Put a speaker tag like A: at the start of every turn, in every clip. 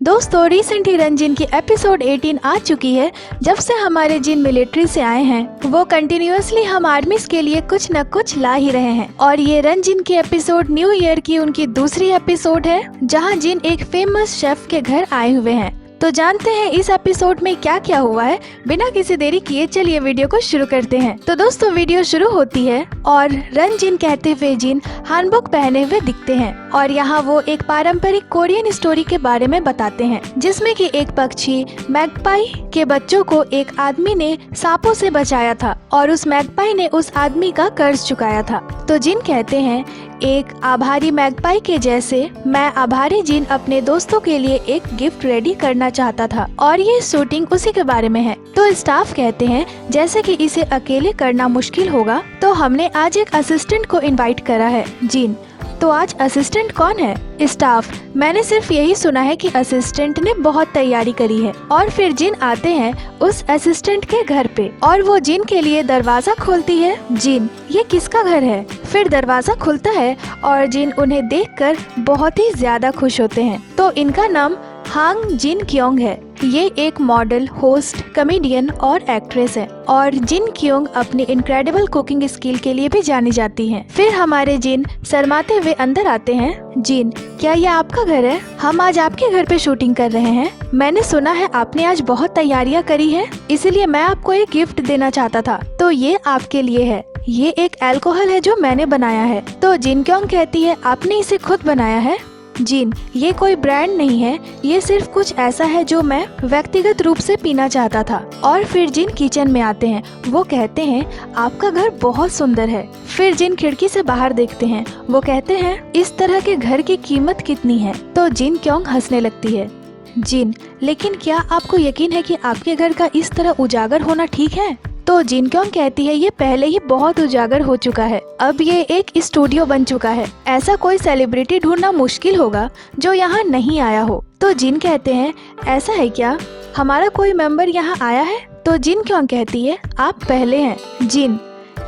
A: दोस्तों रिसेंटली रंजिन की एपिसोड 18 आ चुकी है। जब से हमारे जिन मिलिट्री से आए हैं वो कंटिन्यूअसली हम आर्मीज के लिए कुछ न कुछ ला ही रहे हैं और ये रंजिन की एपिसोड न्यू ईयर की उनकी दूसरी एपिसोड है जहां जिन एक फेमस शेफ के घर आए हुए हैं। तो जानते हैं इस एपिसोड में क्या क्या हुआ है। बिना किसी देरी किए चलिए वीडियो को शुरू करते हैं। तो दोस्तों वीडियो शुरू होती है और रंजिन कहते हुए जिन हानबुक पहने हुए दिखते हैं और यहाँ वो एक पारंपरिक कोरियन स्टोरी के बारे में बताते हैं जिसमें कि एक पक्षी मैगपाई के बच्चों को एक आदमी ने सांपों से बचाया था और उस मैगपाई ने उस आदमी का कर्ज चुकाया था। तो जिन कहते हैं एक आभारी मैगपाई के जैसे मैं आभारी जिन अपने दोस्तों के लिए एक गिफ्ट रेडी करना चाहता था और ये शूटिंग उसी के बारे में है। तो स्टाफ कहते हैं जैसे कि इसे अकेले करना मुश्किल होगा तो हमने आज एक असिस्टेंट को इनवाइट करा है। जिन तो आज असिस्टेंट कौन है? स्टाफ मैंने सिर्फ यही सुना है कि असिस्टेंट ने बहुत तैयारी करी है। और फिर जिन आते हैं उस असिस्टेंट के घर पे और वो जिन के लिए दरवाजा खोलती है। जिन ये किसका घर है? फिर दरवाजा खुलता है और जिन उन्हें देखकर बहुत ही ज्यादा खुश होते हैं। तो इनका नाम हांग जिन क्योंग है। ये एक मॉडल, होस्ट, कॉमेडियन और एक्ट्रेस है और जिन क्योंग अपनी इनक्रेडिबल कुकिंग स्किल के लिए भी जानी जाती हैं। फिर हमारे जिन शर्माते हुए अंदर आते हैं। जिन क्या ये आपका घर है? हम आज आपके घर पे शूटिंग कर रहे हैं। मैंने सुना है आपने आज बहुत तैयारियां करी है, इसलिए मैं आपको एक गिफ्ट देना चाहता था। तो ये आपके लिए है। ये एक अल्कोहल है जो मैंने बनाया है। तो जिन क्योंग कहती है आपने इसे खुद बनाया है? जिन ये कोई ब्रांड नहीं है, ये सिर्फ कुछ ऐसा है जो मैं व्यक्तिगत रूप से पीना चाहता था। और फिर जिन किचन में आते हैं वो कहते हैं आपका घर बहुत सुंदर है। फिर जिन खिड़की से बाहर देखते हैं वो कहते हैं इस तरह के घर की कीमत कितनी है? तो जिन क्योंग हंसने लगती है। जिन लेकिन क्या आपको यकीन है कि आपके घर का इस तरह उजागर होना ठीक है? तो जिन क्योंग कहती है ये पहले ही बहुत उजागर हो चुका है, अब ये एक स्टूडियो बन चुका है। ऐसा कोई सेलिब्रिटी ढूंढना मुश्किल होगा जो यहाँ नहीं आया हो। तो जिन कहते हैं ऐसा है क्या, हमारा कोई मेंबर यहाँ आया है? तो जिन क्योंग कहती है आप पहले हैं। जिन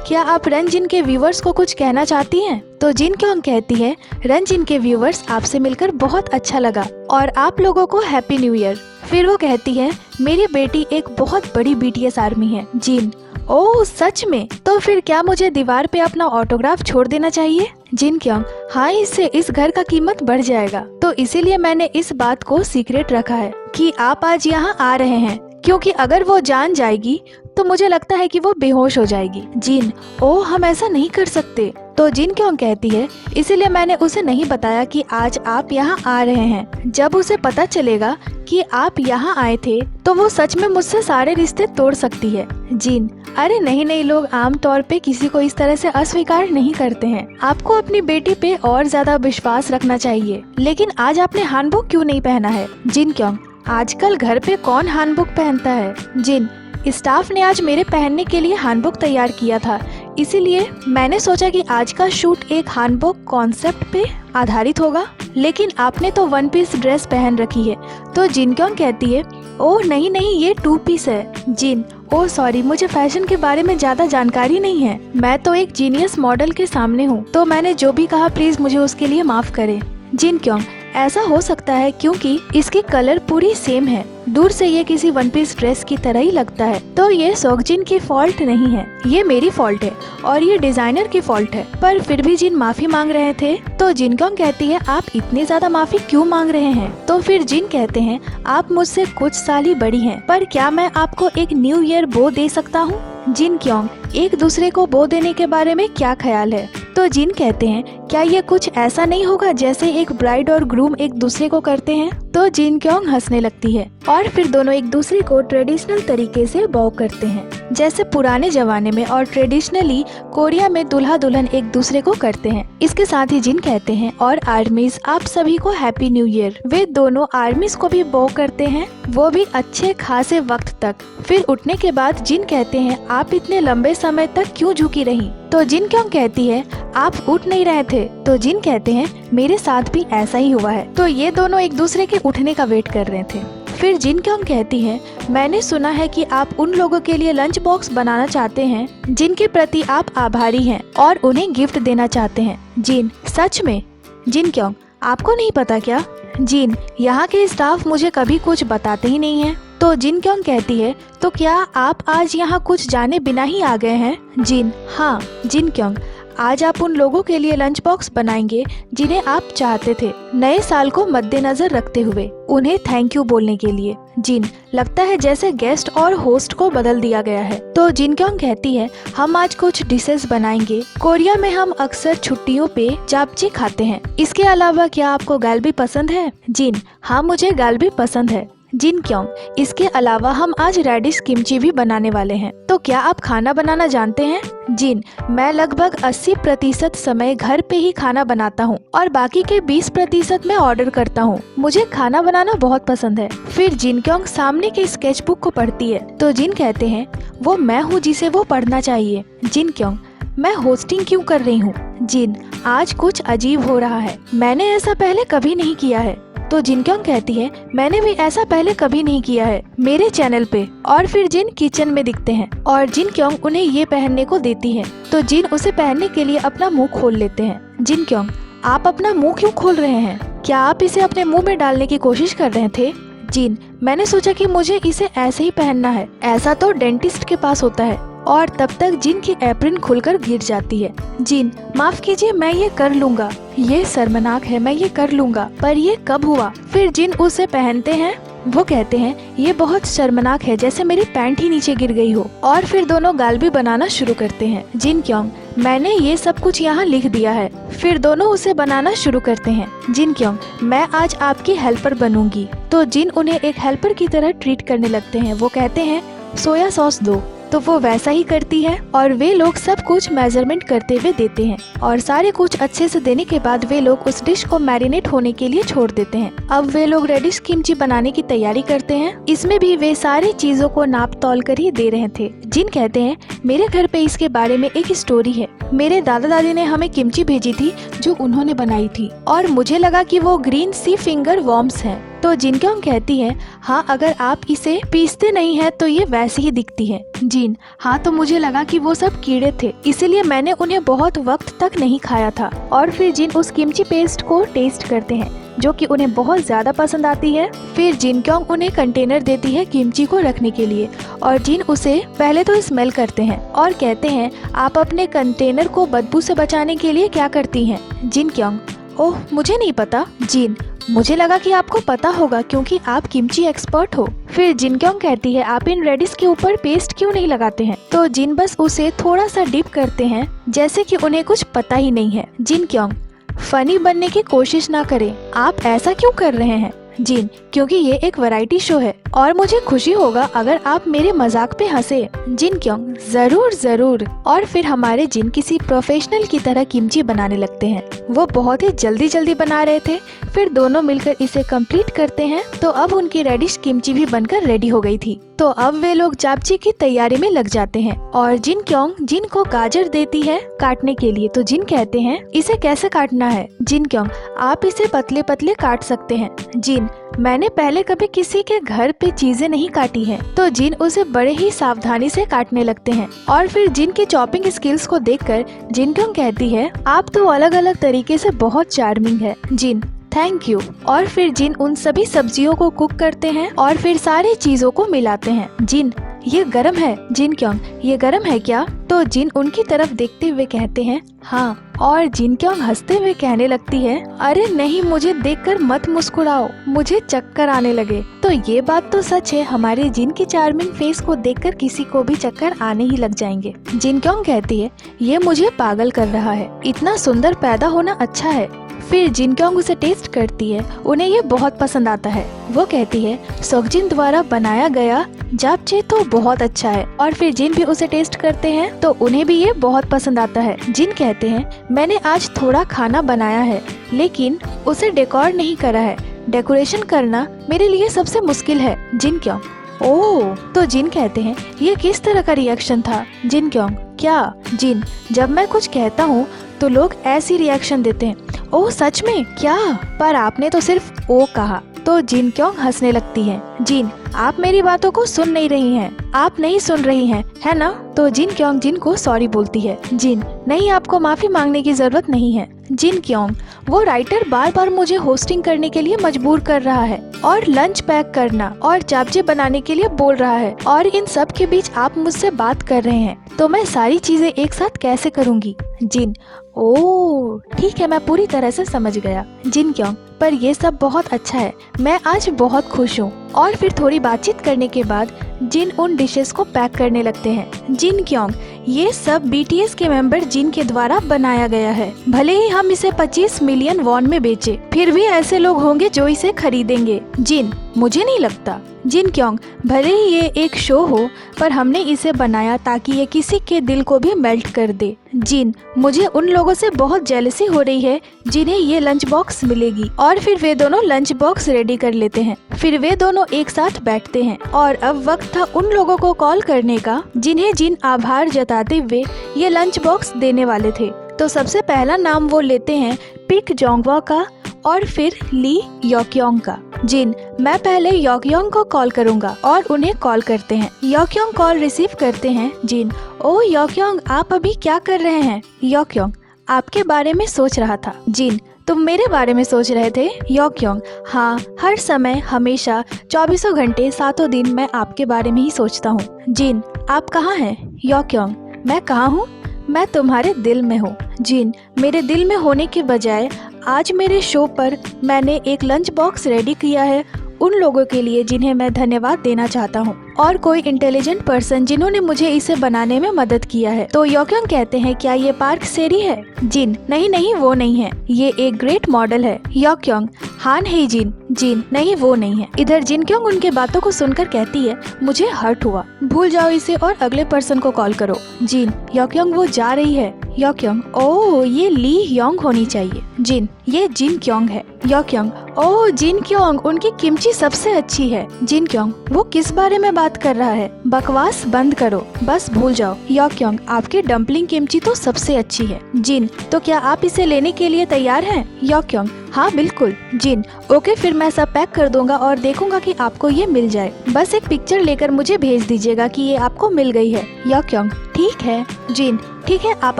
A: क्या आप रंजिन के व्यूवर्स को कुछ कहना चाहती हैं? तो जिन क्योंग कहती है रंजिन के व्यूवर्स आपसे मिलकर बहुत अच्छा लगा और आप लोगों को हैप्पी न्यू ईयर। फिर वो कहती है मेरी बेटी एक बहुत बड़ी बीटीएस आर्मी है। जिन ओह सच में? तो फिर क्या मुझे दीवार पे अपना ऑटोग्राफ छोड़ देना चाहिए? जिन क्योंग हाँ, इससे इस घर का कीमत बढ़ जाएगा, तो इसीलिए मैंने इस बात को सीक्रेट रखा है कि आप आज यहाँ आ रहे हैं, क्योंकि अगर वो जान जाएगी तो मुझे लगता है कि वो बेहोश हो जाएगी। जिन ओह हम ऐसा नहीं कर सकते। तो जिन क्यों कहती है इसीलिए मैंने उसे नहीं बताया कि आज आप यहाँ आ रहे हैं। जब उसे पता चलेगा कि आप यहाँ आए थे तो वो सच में मुझसे सारे रिश्ते तोड़ सकती है। जिन अरे नहीं नहीं, लोग आम तौर पे किसी को इस तरह से अस्वीकार नहीं करते हैं। आपको अपनी बेटी पे और ज्यादा विश्वास रखना चाहिए। लेकिन आज आपने हानबुक क्यों नहीं पहना है? जिन क्यों आजकल घर पे कौन हानबुक पहनता है? जिन स्टाफ ने आज मेरे पहनने के लिए हानबुक तैयार किया था, इसीलिए मैंने सोचा कि आज का शूट एक हानबुक कॉन्सेप्ट पे आधारित होगा। लेकिन आपने तो वन पीस ड्रेस पहन रखी है। तो जिन क्यों कहती है ओह नहीं नहीं, ये 2 पीस है। जिन ओह सॉरी, मुझे फैशन के बारे में ज्यादा जानकारी नहीं है। मैं तो एक जीनियस मॉडल के सामने हूँ, तो मैंने जो भी कहा प्लीज मुझे उसके लिए माफ करें। जिन क्यों ऐसा हो सकता है क्योंकि इसकी कलर पूरी सेम है, दूर से ये किसी वन पीस ड्रेस की तरह ही लगता है। तो ये सोगजिन की फॉल्ट नहीं है, ये मेरी फॉल्ट है और ये डिजाइनर की फॉल्ट है। पर फिर भी जिन माफी मांग रहे थे। तो जिन क्यों कहती है आप इतनी ज्यादा माफी क्यों मांग रहे हैं? तो फिर जिन कहते हैं आप मुझसे कुछ साल ही बड़ी हैं, पर क्या मैं आपको एक न्यू ईयर बो दे सकता हूँ? जिन क्यों एक दूसरे को बो देने के बारे में क्या ख्याल है? तो जिन कहते हैं क्या ये कुछ ऐसा नहीं होगा जैसे एक ब्राइड और ग्रूम एक दूसरे को करते हैं? तो जिन क्योंग हंसने लगती है और फिर दोनों एक दूसरे को ट्रेडिशनल तरीके से बॉ करते हैं, जैसे पुराने जमाने में और ट्रेडिशनली कोरिया में दूल्हा दुल्हन एक दूसरे को करते हैं। इसके साथ ही जिन कहते हैं और आर्मीज आप सभी को हैप्पी न्यू ईयर। वे दोनों आर्मीज को भी बॉ करते हैं, वो भी अच्छे खासे वक्त तक। फिर उठने के बाद जिन कहते हैं आप इतने लंबे समय तक क्यों झुकी रही? तो जिन क्यों कहती है आप उठ नहीं रहे थे? तो जिन कहते हैं मेरे साथ भी ऐसा ही हुआ है। तो ये दोनों एक दूसरे के उठने का वेट कर रहे थे। फिर जिन क्यों कहती है मैंने सुना है कि आप उन लोगों के लिए लंच बॉक्स बनाना चाहते हैं जिनके प्रति आप आभारी हैं और उन्हें गिफ्ट देना चाहते हैं। जिन सच में? जिन क्यों आपको नहीं पता क्या? जिन, यहाँ के स्टाफ मुझे कभी कुछ बताते ही नहीं है। तो जिन क्योंग कहती है, तो क्या आप आज यहाँ कुछ जाने बिना ही आ गए हैं? जिन, हाँ। जिन क्योंग, आज आप उन लोगों के लिए लंच बॉक्स बनाएंगे जिन्हें आप चाहते थे, नए साल को मद्देनजर रखते हुए उन्हें थैंक यू बोलने के लिए। जिन, लगता है जैसे गेस्ट और होस्ट को बदल दिया गया है। तो जिन क्योंग कहती है, हम आज कुछ डिशेस बनाएंगे। कोरिया में हम अक्सर छुट्टियों पे जापची खाते हैं। इसके अलावा क्या आपको गालबी पसंद है? जिन, हाँ मुझे गालबी पसंद है। जिन क्योंग, इसके अलावा हम आज रेडिश किमची भी बनाने वाले हैं। तो क्या आप खाना बनाना जानते हैं? जिन, मैं लगभग 80% समय घर पे ही खाना बनाता हूँ और बाकी के 20% मैं ऑर्डर करता हूँ। मुझे खाना बनाना बहुत पसंद है। फिर जिन क्योंग सामने के स्केचबुक को पढ़ती है। तो जिन कहते हैं, वो मैं हूँ जिसे वो पढ़ना चाहिए। जिन क्योंग, मैं होस्टिंग क्यों कर रही हूँ? जिन, आज कुछ अजीब हो रहा है, मैंने ऐसा पहले कभी नहीं किया है। तो जिन क्योंग कहती है, मैंने भी ऐसा पहले कभी नहीं किया है मेरे चैनल पे। और फिर जिन किचन में दिखते हैं और जिन क्योंग उन्हें ये पहनने को देती है। तो जिन उसे पहनने के लिए अपना मुंह खोल लेते हैं। जिन क्योंग, आप अपना मुंह क्यों खोल रहे हैं? क्या आप इसे अपने मुंह में डालने की कोशिश कर रहे थे? जिन, मैंने सोचा कि मुझे इसे ऐसे ही पहनना है, ऐसा तो डेंटिस्ट के पास होता है। और तब तक जिन की एप्रिन खुलकर गिर जाती है। जिन, माफ कीजिए, मैं ये कर लूंगा, ये शर्मनाक है, मैं ये कर लूंगा, पर ये कब हुआ? फिर जिन उसे पहनते हैं। वो कहते हैं, ये बहुत शर्मनाक है, जैसे मेरी पैंट ही नीचे गिर गई हो। और फिर दोनों गालबी बनाना शुरू करते हैं। जिन क्योंग, मैंने ये सब कुछ यहाँ लिख दिया है। फिर दोनों उसे बनाना शुरू करते हैं। जिन क्योंग, मैं आज आपकी हेल्पर बनूंगी। तो जिन उन्हें एक हेल्पर की तरह ट्रीट करने लगते हैं। वो कहते हैं, सोया सॉस दो। तो वो वैसा ही करती है और वे लोग सब कुछ मेजरमेंट करते हुए देते हैं और सारे कुछ अच्छे से देने के बाद वे लोग उस डिश को मैरिनेट होने के लिए छोड़ देते हैं। अब वे लोग रेडिश किमची बनाने की तैयारी करते हैं। इसमें भी वे सारी चीजों को नाप तौल कर ही दे रहे थे। जिन कहते हैं, मेरे घर पे इसके बारे में एक स्टोरी है। मेरे दादा दादी ने हमें किमची भेजी थी जो उन्होंने बनाई थी और मुझे लगा कि वो ग्रीन सी फिंगर वर्म्स हैं। तो जिन क्योंग कहती है, हाँ अगर आप इसे पीसते नहीं है तो ये वैसे ही दिखती है। जिन, हाँ तो मुझे लगा कि वो सब कीड़े थे, इसीलिए मैंने उन्हें बहुत वक्त तक नहीं खाया था। और फिर जिन उस किमची पेस्ट को टेस्ट करते हैं जो कि उन्हें बहुत ज्यादा पसंद आती है। फिर जिन क्योंग उन्हें कंटेनर देती है किमची को रखने के लिए और जिन उसे पहले तो स्मेल करते हैं और कहते हैं, आप अपने कंटेनर को बदबू से बचाने के लिए क्या करती हैं? जिन क्योंग, ओह मुझे नहीं पता। जिन, मुझे लगा कि आपको पता होगा क्योंकि आप किमची एक्सपर्ट हो। फिर जिन क्योंग कहती है, आप इन रेडिश के ऊपर पेस्ट क्यों नहीं लगाते हैं? तो जिन बस उसे थोड़ा सा डिप करते हैं जैसे कि उन्हें कुछ पता ही नहीं है। जिन क्योंग, फनी बनने की कोशिश ना करें, आप ऐसा क्यों कर रहे हैं? जिन, क्योंकि ये एक वैरायटी शो है और मुझे खुशी होगा अगर आप मेरे मजाक पे हंसे। जिन क्योंग, जरूर जरूर। और फिर हमारे जिन किसी प्रोफेशनल की तरह किमची बनाने लगते हैं। वो बहुत ही जल्दी जल्दी बना रहे थे। फिर दोनों मिलकर इसे कंप्लीट करते हैं। तो अब उनकी रेडिश किमची भी बनकर रेडी हो गई थी। तो अब वे लोग जापची की तैयारी में लग जाते हैं और जिन क्योंग जिन को गाजर देती है काटने के लिए। तो जिन कहते हैं, इसे कैसे काटना है? जिन क्योंग, आप इसे पतले पतले काट सकते हैं। जिन, मैंने पहले कभी किसी के घर पे चीजें नहीं काटी हैं। तो जिन उसे बड़े ही सावधानी से काटने लगते हैं और फिर जिन की चॉपिंग स्किल्स को देखकर जिन क्योंग कहती है, आप तो अलग अलग तरीके से बहुत चार्मिंग है। जिन, थैंक यू। और फिर जिन उन सभी सब्जियों को कुक करते हैं और फिर सारी चीजों को मिलाते हैं। जिन, ये गरम है। जिन क्योंग, ये गरम है क्या? तो जिन उनकी तरफ देखते हुए कहते हैं, हाँ। और जिन क्योंग हंसते हुए कहने लगती है, अरे नहीं, मुझे देखकर मत मुस्कुराओ, मुझे चक्कर आने लगे। तो ये बात तो सच है, हमारे जिन की चार्मिंग फेस को देखकर किसी को भी चक्कर आने ही लग जाएंगे। जिन क्योंग कहती है, ये मुझे पागल कर रहा है, इतना सुंदर पैदा होना अच्छा है। फिर जिन क्योंग उसे टेस्ट करती है, उन्हें ये बहुत पसंद आता है। वो कहती है, सोगजिन द्वारा बनाया गया जापचे तो बहुत अच्छा है। और फिर जिन भी उसे टेस्ट करते हैं तो उन्हें भी ये बहुत पसंद आता है। जिन कहते हैं, मैंने आज थोड़ा खाना बनाया है लेकिन उसे डेकोर नहीं करा है। डेकोरेशन करना मेरे लिए सबसे मुश्किल है। जिन क्योंग, ओह। तो जिन कहते हैं, ये किस तरह का रिएक्शन था? जिन क्योंग, क्या? जिन, जब मैं कुछ कहता हूँ तो लोग ऐसी रिएक्शन देते हैं। ओह सच में क्या? पर आपने तो सिर्फ ओ कहा। तो जिन क्योंग हंसने लगती है। जिन, आप मेरी बातों को सुन नहीं रही हैं, आप नहीं सुन रही हैं, है ना? तो जिन क्योंग जिन को सॉरी बोलती है। जिन, नहीं, आपको माफी मांगने की जरूरत नहीं है। जिन क्योंग, वो राइटर बार बार मुझे होस्टिंग करने के लिए मजबूर कर रहा है और लंच पैक करना और चापजे बनाने के लिए बोल रहा है, और इन सब के बीच आप मुझसे बात कर रहे हैं, तो मैं सारी चीजें एक साथ कैसे करूँगी। जिन, ओह ठीक है, मैं पूरी तरह से समझ गया। जिन क्योंग, पर ये सब बहुत अच्छा है, मैं आज बहुत खुश हूँ। और फिर थोड़ी बातचीत करने के बाद जिन उन डिशेस को पैक करने लगते हैं। जिन क्योंग, ये सब BTS के मेंबर जिन के द्वारा बनाया गया है। भले ही हम इसे 25 मिलियन वॉन में बेचे, फिर भी ऐसे लोग होंगे जो इसे खरीदेंगे। जिन, मुझे नहीं लगता। जिन क्योंग, भले ही ये एक शो हो, पर हमने इसे बनाया ताकि ये किसी के दिल को भी मेल्ट कर दे। जिन, मुझे उन लोगों से बहुत जेलसी हो रही है जिन्हें ये लंच बॉक्स मिलेगी। और फिर वे दोनों लंच बॉक्स रेडी कर लेते हैं। फिर वे दोनों एक साथ बैठते हैं और अब वक्त था उन लोगों को कॉल करने का जिन्हें जिन आभार जताते हुए ये लंच बॉक्स देने वाले थे। तो सबसे पहला नाम वो लेते हैं पिक जोंगवा का और फिर ली योक्योंग का। जिन, मैं पहले योक्योंग को कॉल करूंगा और उन्हें कॉल करते हैं। योक्योंग कॉल रिसीव करते हैं। जिन, ओ योक्योंग, आप अभी क्या कर रहे हैं? योक्योंग, आपके बारे में सोच रहा था। जिन, तुम मेरे बारे में सोच रहे थे? योक्योंग, हाँ, हर समय, हमेशा, 24 घंटे 7 दिन मैं आपके बारे में ही सोचता हूँ। जिन, आप कहाँ हैं? योक्योंग, मैं कहाँ हूँ? मैं तुम्हारे दिल में हूँ। जिन, मेरे दिल में होने के बजाय आज मेरे शो पर मैंने एक लंच बॉक्स रेडी किया है उन लोगों के लिए जिन्हें मैं धन्यवाद देना चाहता हूँ, और कोई इंटेलिजेंट पर्सन जिन्होंने मुझे इसे बनाने में मदद किया है। तो योक्योंग कहते हैं, क्या ये पार्क सेरी है? जिन, नहीं नहीं, वो नहीं है, ये एक ग्रेट मॉडल है। योक्योंग, हान है जिन। जिन, नहीं वो नहीं है। इधर जिन क्योंग उनके बातों को सुनकर कहती है, मुझे हर्ट हुआ, भूल जाओ इसे और अगले पर्सन को कॉल करो। जिन, योक्योंग वो जा रही है। योक्योंग, ओह ये ली योंग होनी चाहिए। जिन, ये जिन क्योंग है। योक्योंग, ओह जिन क्योंग, उनकी किमची सबसे अच्छी है। जिन क्योंग, वो किस बारे में बात कर रहा है? बकवास बंद करो, बस भूल जाओ। योक्योंग, आपकी डम्पलिंग किमची तो सबसे अच्छी है। जिन, तो क्या आप इसे लेने के लिए तैयार हैं? योक्योंग, हाँ बिल्कुल। जिन, ओके, फिर मैं सब पैक कर दूंगा और देखूंगा कि आपको ये मिल जाए। बस एक पिक्चर लेकर मुझे भेज दीजिएगा कि ये आपको मिल गई है। योक्योंग, ठीक है। जिन, ठीक है, आप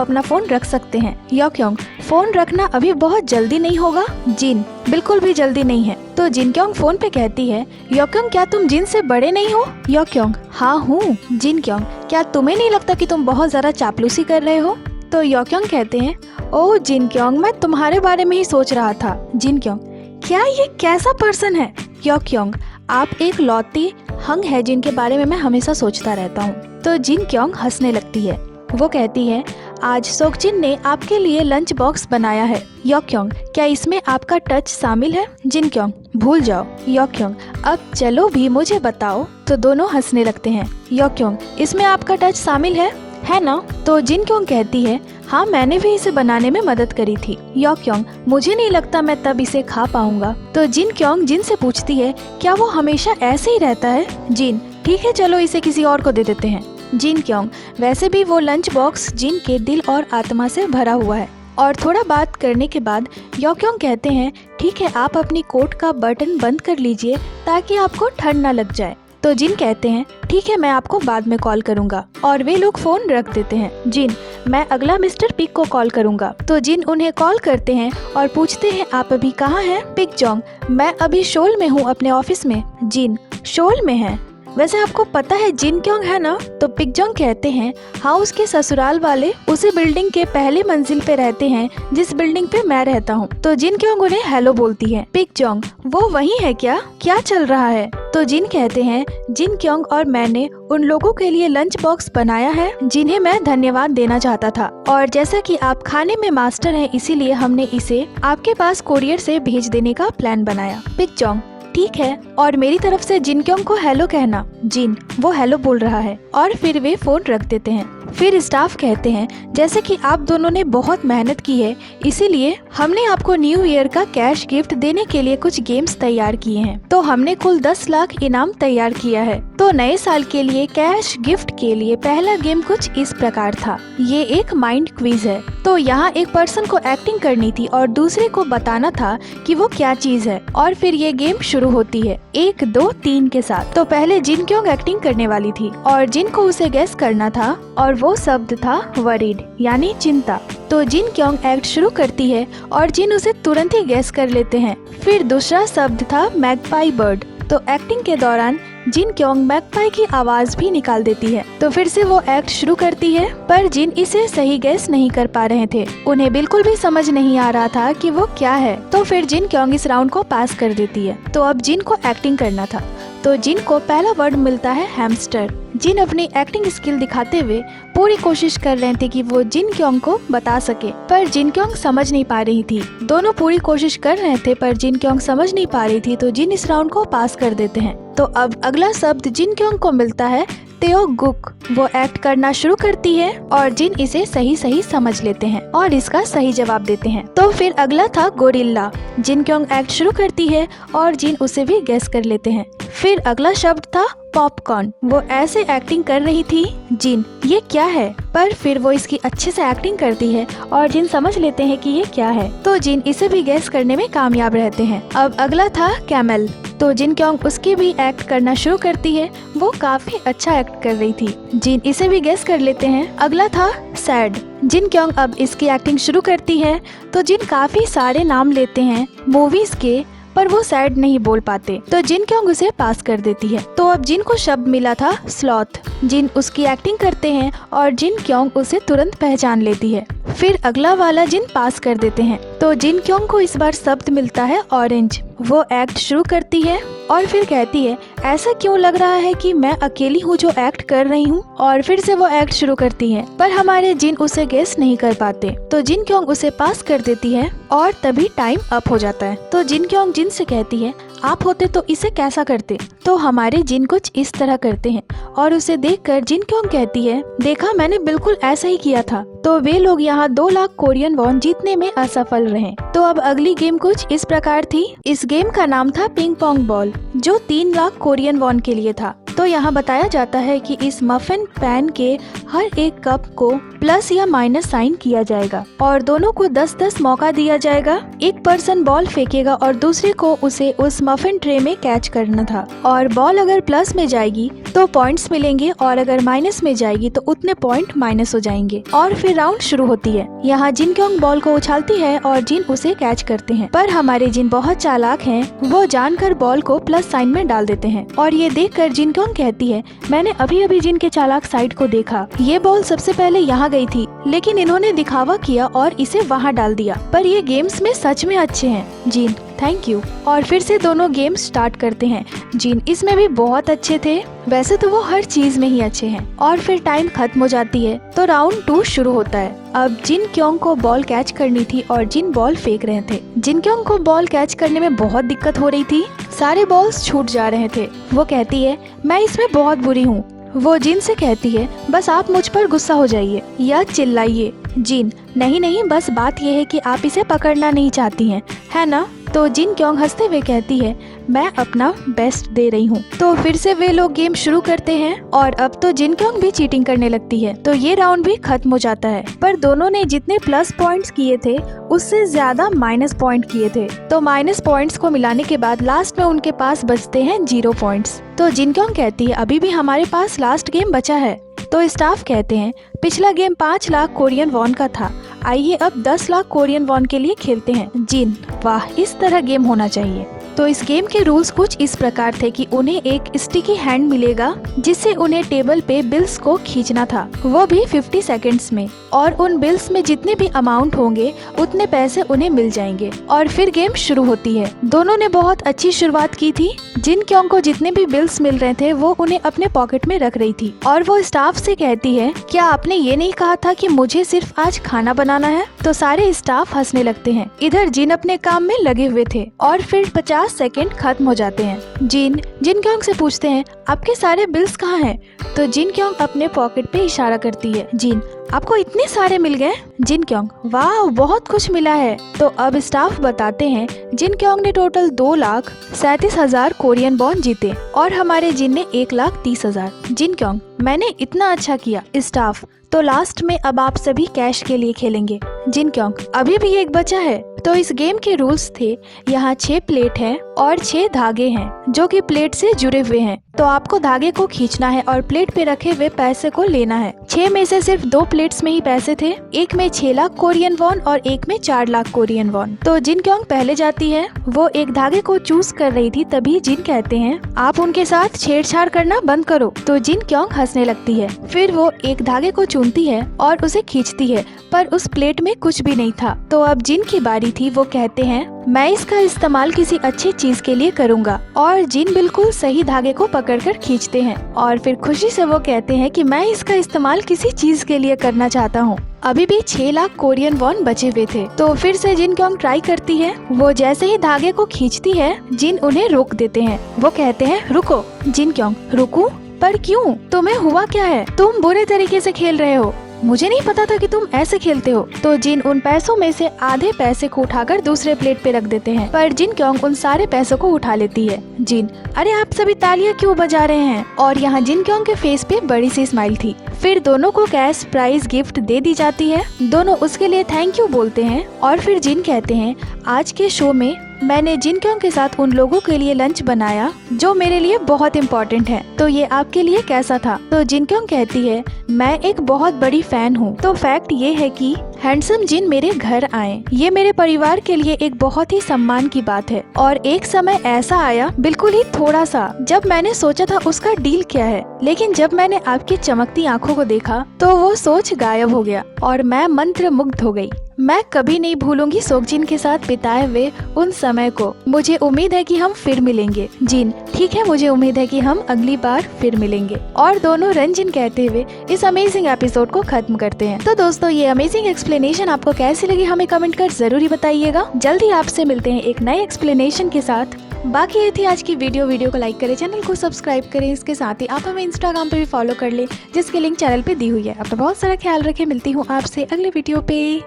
A: अपना फोन रख सकते हैं। योक्योंग, फोन रखना अभी बहुत जल्दी नहीं होगा? जिन, बिल्कुल भी जल्दी नहीं है। तो जिन क्योंग फोन पे कहती है, योक्योंग क्या तुम जिन से बड़े नहीं हो? योक्योंग, हाँ हूँ। जिन क्योंग, क्या तुम्हें नहीं लगता कि तुम बहुत ज्यादा चापलूसी कर रहे हो? तो योक्योंग कहते हैं, ओह जिन क्योंग, मैं तुम्हारे बारे में ही सोच रहा था। जिन क्योंग, क्या ये कैसा पर्सन है? योक्योंग, आप एक लौती हंग है जिनके बारे में मैं हमेशा सोचता रहता हूँ। तो जिन क्योंग हंसने लगती है। वो कहती है, आज सोकजिन ने आपके लिए लंच बॉक्स बनाया है। योक्योंग, क्या इसमें आपका टच शामिल है? जिन क्योंग, भूल जाओ। योक्योंग, अब चलो भी मुझे बताओ। तो दोनों हंसने लगते हैं। योक्योंग, इसमें आपका टच शामिल है ना? तो जिन क्योंग कहती है, हाँ मैंने भी इसे बनाने में मदद करी थी। योक्योंग, मुझे नहीं लगता मैं तब इसे खा पाऊंगा। तो जिन क्योंग जिन से पूछती है, क्या वो हमेशा ऐसे ही रहता है? जिन, ठीक है, चलो इसे किसी और को दे देते हैं। जिन क्योंग, वैसे भी वो लंच बॉक्स जिन के दिल और आत्मा से भरा हुआ है। और थोड़ा बात करने के बाद योक्योंग कहते हैं, ठीक है, आप अपनी कोट का बटन बंद कर लीजिए ताकि आपको ठंड न लग जाए। तो जिन कहते हैं, ठीक है, मैं आपको बाद में कॉल करूंगा। और वे लोग फोन रख देते हैं। जिन, मैं अगला मिस्टर पिक को कॉल करूंगा। तो जिन उन्हें कॉल करते हैं और पूछते हैं, आप अभी कहाँ हैं? पिक जोंग, मैं अभी शोल में हूँ, अपने ऑफिस में। जिन, शोल में है? वैसे आपको पता है जिन क्योंग है ना? तो पिक जोंग कहते हैं, हाँ उसके ससुराल वाले उसी बिल्डिंग के पहले मंजिल पे रहते हैं जिस बिल्डिंग पे मैं रहता हूँ। तो जिन क्योंग उन्हें हेलो बोलती है। पिक जोंग, वो वही है क्या? क्या चल रहा है? तो जिन कहते हैं, जिन क्योंग और मैंने उन लोगों के लिए लंच बॉक्स बनाया है जिन्हें मैं धन्यवाद देना चाहता था, और जैसा कि आप खाने में मास्टर हैं इसीलिए हमने इसे आपके पास कोरियर से भेज देने का प्लान बनाया। पिक जोंग, ठीक है, और मेरी तरफ से जिन क्योंग को हेलो कहना। जिन, वो हेलो बोल रहा है और फिर वे फोन रख देते हैं। फिर स्टाफ कहते हैं, जैसे कि आप दोनों ने बहुत मेहनत की है इसीलिए हमने आपको न्यू ईयर का कैश गिफ्ट देने के लिए कुछ गेम्स तैयार किए हैं। तो हमने कुल 10 लाख इनाम तैयार किया है। तो नए साल के लिए कैश गिफ्ट के लिए पहला गेम कुछ इस प्रकार था। ये एक माइंड क्विज है। तो यहाँ एक पर्सन को एक्टिंग करनी थी और दूसरे को बताना था कि वो क्या चीज है, और फिर ये गेम शुरू होती है 1, 2, 3 के साथ। तो पहले जिन क्योंग एक्टिंग करने वाली थी और जिन को उसे गेस करना था, और वो शब्द था वरीड यानी चिंता। तो जिन क्योंग एक्ट शुरू करती है और जिन उसे तुरंत ही गैस कर लेते हैं। फिर दूसरा शब्द था मैगपाई बर्ड। तो एक्टिंग के दौरान जिन क्योंग मैगपाई की आवाज भी निकाल देती है। तो फिर से वो एक्ट शुरू करती है, पर जिन इसे सही गैस नहीं कर पा रहे थे। उन्हें बिल्कुल भी समझ नहीं आ रहा था कि वो क्या है। तो फिर जिन क्योंग इस राउंड को पास कर देती है। तो अब जिन को एक्टिंग करना था। तो जिन को पहला वर्ड मिलता है हैमस्टर। जिन अपनी एक्टिंग स्किल दिखाते हुए पूरी कोशिश कर रहे थे कि वो जिन क्योंग को बता सके, पर जिन क्योंग समझ नहीं पा रही थी। दोनों पूरी कोशिश कर रहे थे पर जिन क्योंग समझ नहीं पा रही थी। तो जिन इस राउंड को पास कर देते हैं। तो अब अगला शब्द जिन क्योंग को मिलता है तेओगुक। वो एक्ट करना शुरू करती है और जिन इसे सही सही समझ लेते हैं और इसका सही जवाब देते हैं। तो फिर अगला था गोरिल्ला। जिन क्योंग एक्ट शुरू करती है और जिन उसे भी गैस कर लेते हैं। फिर अगला शब्द था पॉपकॉर्न। वो ऐसे एक्टिंग कर रही थी जिन ये क्या है, पर फिर वो इसकी अच्छे से एक्टिंग करती है और जिन समझ लेते हैं कि ये क्या है। तो जिन इसे भी गैस करने में कामयाब रहते हैं। अब अगला था कैमल। तो जिन क्योंग उसकी भी एक्ट करना शुरू करती है। वो काफी अच्छा एक्ट कर रही थी। जिन इसे भी गैस कर लेते हैं। अगला था सैड। जिन क्योंग अब इसकी एक्टिंग शुरू करती है। तो जिन काफी सारे नाम लेते हैं मूवीज के, पर वो सैड नहीं बोल पाते। तो जिन क्योंग उसे पास कर देती है। तो अब जिन को शब्द मिला था स्लॉथ। जिन उसकी एक्टिंग करते हैं और जिन क्योंग उसे तुरंत पहचान लेती है। फिर अगला वाला जिन पास कर देते हैं। तो जिन क्योंग को इस बार शब्द मिलता है ऑरेंज। वो एक्ट शुरू करती है और फिर कहती है ऐसा क्यों लग रहा है कि मैं अकेली हूँ जो एक्ट कर रही हूँ। और फिर से वो एक्ट शुरू करती है, पर हमारे जिन उसे गेस नहीं कर पाते। तो जिन क्योंग उसे पास कर देती है और तभी टाइम अप हो जाता है। तो जिन क्योंग जिन से कहती है आप होते तो इसे कैसा करते। तो हमारे जिन कुछ इस तरह करते हैं और उसे देखकर जिन क्योंग कहती है देखा मैंने बिल्कुल ऐसा ही किया था। तो वे लोग यहाँ 2 लाख कोरियन वॉन जीतने में असफल रहे। तो अब अगली गेम कुछ इस प्रकार थी। इस गेम का नाम था पिंग पोंग बॉल, जो 3 लाख कोरियन वॉन के लिए था। तो यहाँ बताया जाता है कि इस मफिन पैन के हर एक कप को प्लस या माइनस साइन किया जाएगा और दोनों को 10-10 मौका दिया जाएगा। एक पर्सन बॉल फेंकेगा और दूसरे को उसे उस मफिन ट्रे में कैच करना था। और बॉल अगर प्लस में जाएगी तो पॉइंट्स मिलेंगे और अगर माइनस में जाएगी तो उतने पॉइंट माइनस हो जाएंगे। और फिर राउंड शुरू होती है। यहाँ जिन क्योंग बॉल को उछालती है और जिन उसे कैच करते हैं, पर हमारे जिन बहुत चालाक हैं, वो जानकर बॉल को प्लस साइन में डाल देते हैं। और ये देखकर जिन क्योंग कहती है मैंने अभी अभी जिन के चालाक साइड को देखा, ये बॉल सबसे पहले यहाँ गई थी, लेकिन इन्होंने दिखावा किया और इसे वहाँ डाल दिया। पर ये गेम्स में सच में अच्छे हैं जिन, थैंक यू। और फिर से दोनों गेम स्टार्ट करते हैं। जिन इसमें भी बहुत अच्छे थे, वैसे तो वो हर चीज में ही अच्छे हैं। और फिर टाइम खत्म हो जाती है तो राउंड 2 शुरू होता है। अब जिन क्योंग को बॉल कैच करनी थी और जिन बॉल फेंक रहे थे। जिन क्योंग को बॉल कैच करने में बहुत दिक्कत हो रही थी, सारे बॉल्स छूट जा रहे थे। वो कहती है मैं इसमें बहुत बुरी हूँ। वो जिन से कहती है बस आप मुझ पर गुस्सा हो जाइए या चिल्लाइए। जिन नहीं नहीं, बस बात यह है कि आप इसे पकड़ना नहीं चाहती हैं, है ना। तो जिन क्योंग हंसते हुए कहती है मैं अपना बेस्ट दे रही हूँ। तो फिर से वे लोग गेम शुरू करते हैं और अब तो जिन क्योंग भी चीटिंग करने लगती है। तो ये राउंड भी खत्म हो जाता है, पर दोनों ने जितने प्लस पॉइंट्स किए थे उससे ज्यादा माइनस पॉइंट किए थे। तो माइनस पॉइंट्स को मिलाने के बाद लास्ट में उनके पास बचते हैं 0 पॉइंट्स। तो जिन क्योंग कहती है अभी भी हमारे पास लास्ट गेम बचा है। तो स्टाफ कहते हैं पिछला गेम 5 लाख कोरियन वॉन का था, आइए अब 10 लाख कोरियन वॉन के लिए खेलते हैं। जिन वाह, इस तरह गेम होना चाहिए। तो इस गेम के रूल्स कुछ इस प्रकार थे कि उन्हें एक स्टिकी हैंड मिलेगा जिससे उन्हें टेबल पे बिल्स को खींचना था, वो भी 50 सेकंड्स में। और उन बिल्स में जितने भी अमाउंट होंगे उतने पैसे उन्हें मिल जाएंगे। और फिर गेम शुरू होती है। दोनों ने बहुत अच्छी शुरुआत की थी। जिन क्योंग को जितने भी बिल्स मिल रहे थे वो उन्हें अपने पॉकेट में रख रही थी। और वो स्टाफ से कहती है क्या आपने ये नहीं कहा था कि मुझे सिर्फ आज खाना बनाना है। तो सारे स्टाफ हंसने लगते हैं। इधर जिन अपने काम में लगे हुए थे और फिर 50 सेकंड खत्म हो जाते हैं। जिन क्योंग से पूछते हैं आपके सारे बिल्स कहाँ हैं। तो जिन क्योंग अपने पॉकेट पे इशारा करती है। जिन आपको इतने सारे मिल गए। जिन क्योंग वाह, बहुत कुछ मिला है। तो अब स्टाफ बताते हैं जिन क्योंग ने टोटल 2,37,000 कोरियन वॉन जीते और हमारे जिन ने 1,30,000। जिन क्योंग मैंने इतना अच्छा किया। स्टाफ तो लास्ट में अब आप सभी कैश के लिए खेलेंगे। जिन क्योंग अभी भी एक बचा है। तो इस गेम के रूल्स थे, यहाँ 6 प्लेट है और 6 धागे हैं जो कि प्लेट से जुड़े हुए हैं। तो आपको धागे को खींचना है और प्लेट पे रखे हुए पैसे को लेना है। 6 में से सिर्फ 2 प्लेट्स में ही पैसे थे, एक में 6 लाख कोरियन वॉन और एक में 4 लाख कोरियन वॉन। तो जिन क्योंग पहले जाती है, वो एक धागे को चूज कर रही थी, तभी जिन कहते हैं आप उनके साथ छेड़छाड़ करना बंद करो। तो जिन क्योंग हंसने लगती है। फिर वो एक धागे को चुनती है और उसे खींचती है, पर उस प्लेट में कुछ भी नहीं था। तो अब जिन की बारी थी। वो कहते हैं मैं इसका इस्तेमाल किसी अच्छी चीज के लिए करूँगा। और जिन बिल्कुल सही धागे को पकड़कर खींचते हैं और फिर खुशी से वो कहते हैं कि मैं इसका इस्तेमाल किसी चीज के लिए करना चाहता हूँ। अभी भी 6 लाख कोरियन वॉन बचे हुए थे। तो फिर से जिन क्योंग ट्राई करती है। वो जैसे ही धागे को खींचती है, जिन उन्हें रोक देते हैं। वो कहते हैं रुको। जिन क्योंग रुकूं? पर क्यों? तुम्हें हुआ क्या है? तुम बुरे तरीके से खेल रहे हो। मुझे नहीं पता था कि तुम ऐसे खेलते हो। तो जिन उन पैसों में से आधे पैसे को उठाकर दूसरे प्लेट पे रख देते हैं, पर जिन क्योंग उन सारे पैसों को उठा लेती है। जिन अरे आप सभी तालियां क्यों बजा रहे हैं? और यहाँ जिन क्योंग के फेस पे बड़ी सी स्माइल थी। फिर दोनों को कैश प्राइज गिफ्ट दे दी जाती है। दोनों उसके लिए थैंक यू बोलते हैं और फिर जिन कहते हैं आज के शो में मैंने जिन क्योंग के साथ उन लोगों के लिए लंच बनाया जो मेरे लिए बहुत इम्पोर्टेंट है। तो ये आपके लिए कैसा था? तो जिन क्योंग कहती है मैं एक बहुत बड़ी फैन हूँ। तो फैक्ट ये है कि हैंडसम जिन मेरे घर आए, ये मेरे परिवार के लिए एक बहुत ही सम्मान की बात है। और एक समय ऐसा आया, बिल्कुल ही थोड़ा सा, जब मैंने सोचा था उसका डील क्या है, लेकिन जब मैंने आपकी चमकती आंखों को देखा तो वो सोच गायब हो गया और मैं मंत्र मुग्ध हो गई। मैं कभी नहीं भूलूंगी सोकजिन के साथ बिताए हुए उन समय को। मुझे उम्मीद है कि हम फिर मिलेंगे। जिन ठीक है, मुझे उम्मीद है कि हम अगली बार फिर मिलेंगे। और दोनों रंजिन कहते हुए इस अमेजिंग एपिसोड को खत्म करते हैं। तो दोस्तों, ये अमेजिंग एक्सप्लेनेशन आपको कैसी लगी हमें कमेंट कर जरूर बताइएगा। जल्दी आपसे मिलते हैं एक नए एक्सप्लेनेशन के साथ। बाकी ये थी आज की वीडियो को लाइक करें, चैनल को सब्सक्राइब करें। इसके साथ ही आप हमें इंस्टाग्राम पे भी फॉलो कर लें, जिसकी लिंक चैनल पे दी हुई है। अपना बहुत सारा ख्याल रखें। मिलती हूँ आपसे अगले वीडियो पे।